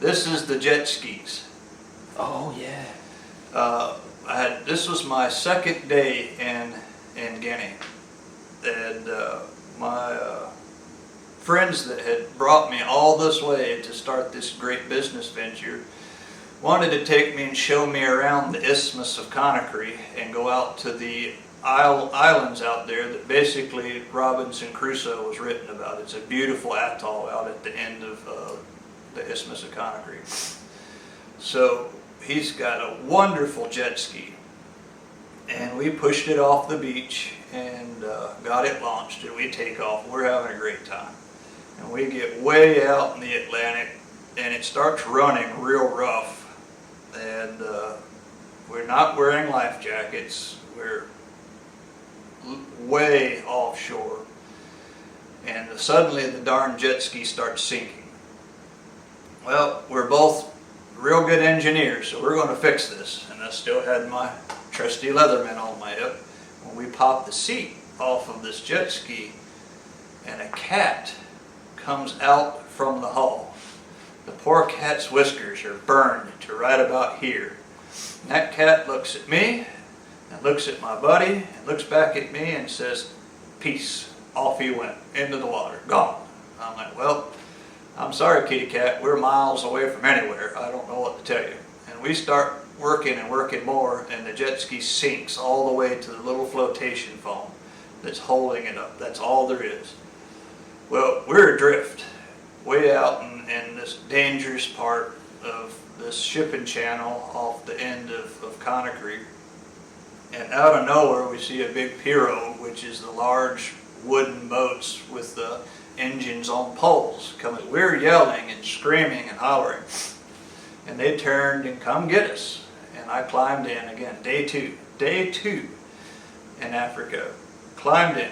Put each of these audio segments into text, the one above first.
This is the jet skis. Oh yeah. This was my second day in Guinea, and my friends that had brought me all this way to start this great business venture wanted to take me and show me around the Isthmus of Conakry and go out to the islands out there that basically Robinson Crusoe was written about. It's a beautiful atoll out at the end of the Isthmus of Conakry. So he's got a wonderful jet ski, and we pushed it off the beach and got it launched, and we take off. We're having a great time, and we get way out in the Atlantic, and it starts running real rough, and we're not wearing life jackets. We're way offshore, and suddenly the darn jet ski starts sinking. Well, we're both real good engineers, so we're going to fix this. And I still had my trusty Leatherman on my hip when we popped the seat off of this jet ski, and a cat comes out from the hull. The poor cat's whiskers are burned to right about here. And that cat looks at me and looks at my buddy and looks back at me and says, "Peace." Off he went into the water, gone. I'm like, well, I'm sorry, kitty cat, we're miles away from anywhere. I don't know what to tell you. And we start working and working more, and the jet ski sinks all the way to the little flotation foam that's holding it up. That's all there is. Well, we're adrift, way out in this dangerous part of this shipping channel off the end of Conakry. And out of nowhere we see a big pirogue, which is the large wooden boats with the engines on poles coming. We're yelling and screaming and hollering, and they turned and come get us, and I climbed in again. Day two in Africa, climbed in,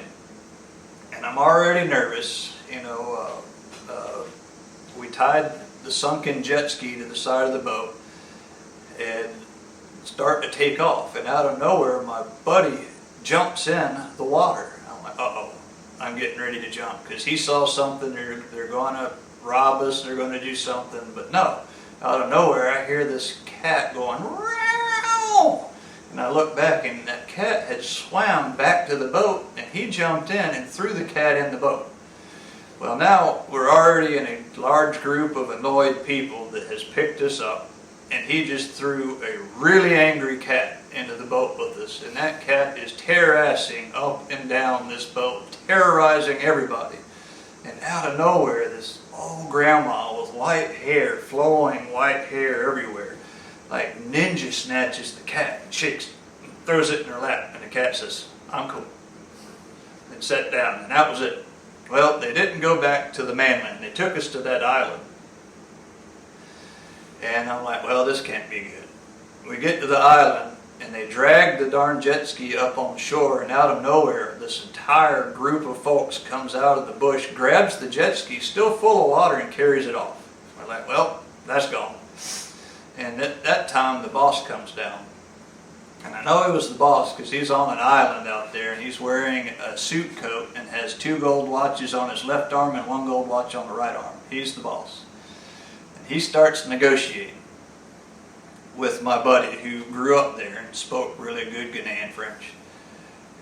and I'm already nervous. We tied the sunken jet ski to the side of the boat and start to take off, and out of nowhere my buddy jumps in the water. I'm like, uh-oh, I'm getting ready to jump, because he saw something. They're going to rob us, they're going to do something. But no, out of nowhere I hear this cat going, "Meow!" And I look back, and that cat had swam back to the boat, and he jumped in and threw the cat in the boat. Well, now we're already in a large group of annoyed people that has picked us up, and he just threw a really angry cat into the boat with us, and that cat is terrassing up and down this boat, terrorizing everybody. And out of nowhere, this old grandma with white hair, flowing white hair everywhere, like ninja snatches the cat and shakes it and throws it in her lap, and the cat says, "I'm cool," and sat down, and that was it. Well, they didn't go back to the mainland. They took us to that island. And I'm like, well, this can't be good. We get to the island, and they drag the darn jet ski up on shore, and out of nowhere, this entire group of folks comes out of the bush, grabs the jet ski, still full of water, and carries it off. We're like, well, that's gone. And at that time, the boss comes down. And I know he was the boss because he's on an island out there, and he's wearing a suit coat and has 2 gold watches on his left arm and 1 gold watch on the right arm. He's the boss. And he starts negotiating with my buddy who grew up there and spoke really good Ghanaian French.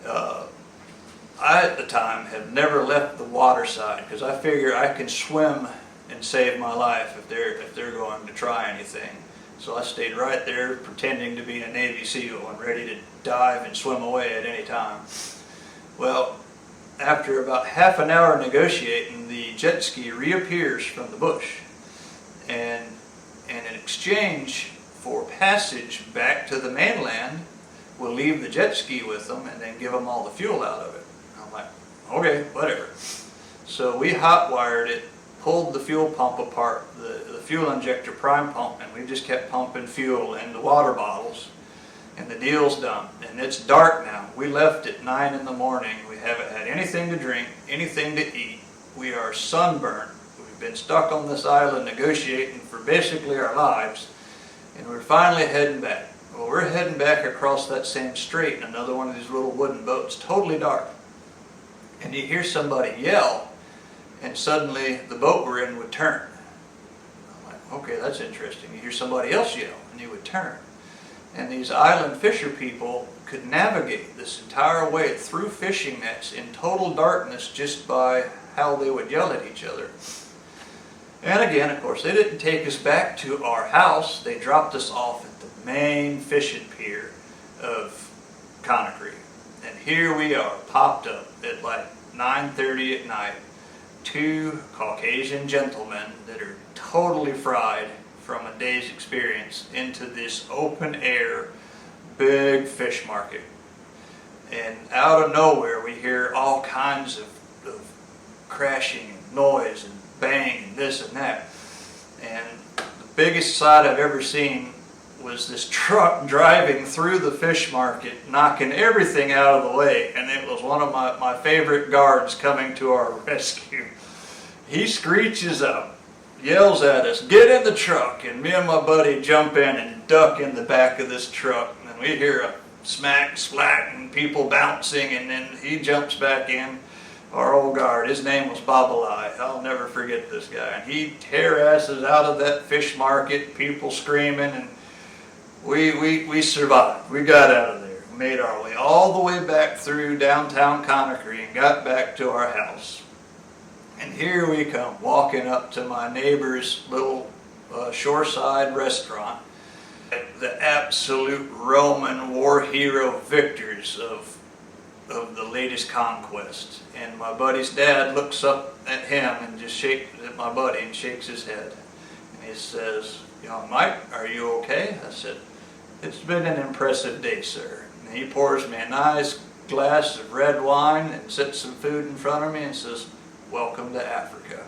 I, at the time, have never left the water side because I figure I can swim and save my life if they're going to try anything. So I stayed right there pretending to be a Navy SEAL and ready to dive and swim away at any time. Well, after about half an hour negotiating, the jet ski reappears from the bush. And in exchange for passage back to the mainland, we'll leave the jet ski with them and then give them all the fuel out of it. I'm like, okay, whatever. So we hot wired it, pulled the fuel pump apart, the fuel injector prime pump, and we just kept pumping fuel in the water bottles, and the deal's done. And it's dark now. We left at 9 in the morning. We haven't had anything to drink, anything to eat. We are sunburned. We've been stuck on this island negotiating for basically our lives, and we're finally heading back. Well, we're heading back across that same strait in another one of these little wooden boats, totally dark. And you hear somebody yell, and suddenly the boat we're in would turn. I'm like, Okay, that's interesting. You hear somebody else yell, and you would turn. And these island fisher people could navigate this entire way through fishing nets in total darkness just by how they would yell at each other. And again, of course, they didn't take us back to our house. They dropped us off at the main fishing pier of Conakry. And here we are, popped up at like 9:30 at night. Two Caucasian gentlemen that are totally fried from a day's experience into this open air big fish market. And out of nowhere we hear all kinds of crashing and noise and bang and this and that. And the biggest sight I've ever seen was this truck driving through the fish market, knocking everything out of the way, and it was one of my favorite guards coming to our rescue. He screeches up, yells at us, "Get in the truck," and me and my buddy jump in and duck in the back of this truck, and we hear a smack, splat, and people bouncing, and then he jumps back in, our old guard. His name was Babalai. I'll never forget this guy. And he tear asses out of that fish market, people screaming, and we survived. We got out of there, made our way all the way back through downtown Conakry and got back to our house. And here we come, walking up to my neighbor's little shoreside restaurant. The absolute Roman war hero victors of the latest conquest. And my buddy's dad looks up at him and just shakes at my buddy and shakes his head. And he says, "Young Mike, are you okay?" I said, "It's been an impressive day, sir." And he pours me a nice glass of red wine and sets some food in front of me and says, "Welcome to Africa."